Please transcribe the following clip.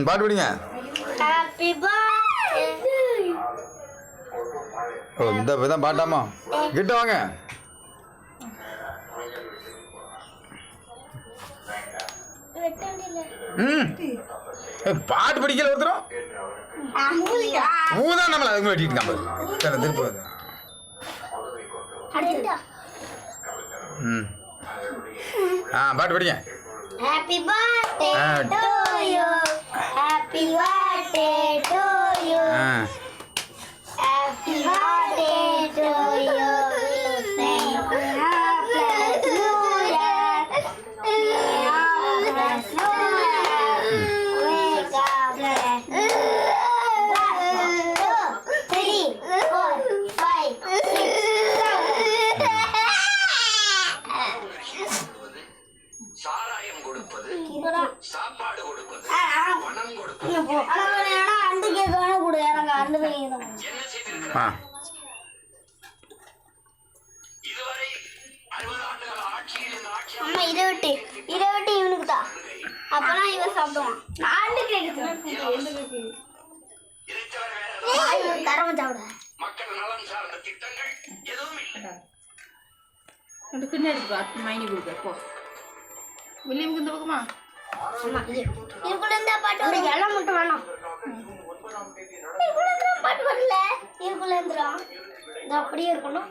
பாட்டு படிங்க. Happy birthday. ஓ இந்த தான் பாட்டாமா. கிட்ட வாங்க. பாட்டு படிக்கல ஒருத்தரும் ஊதான் நம்மள அதுக்கு வெட்டிட்டு நம்ம திருப்பி பாட்டு படிங்க. Happy birthday to you. Happy birthday to you. Happy birthday to you. சாராயம் கொடுப்பது, சாப்பாடு கொடுப்பது, பணம் கொடுப்பது, என்ன செய்திருக்கிறார்? இதுவரை 60 ஆண்டுகள் ஆட்சியில் இந்த ஆட்சி அம்மா இதை விட்டு இவனுக்கு தான். அப்பதான் இவன் சாப்பிடுவான். தரமா சாப்பிட மக்கள் நலன் சார்ந்த திட்டங்கள் எதுவும் இல்லை. இதுக்குள்ள இருந்தா பாட்டு ஒரு இலை மட்டும் வேணாம். இதுக்குள்ள இருந்தா பாட்டு வரல. இதுக்குள்ள இருந்துடும். இது அப்படியே இருக்கணும்.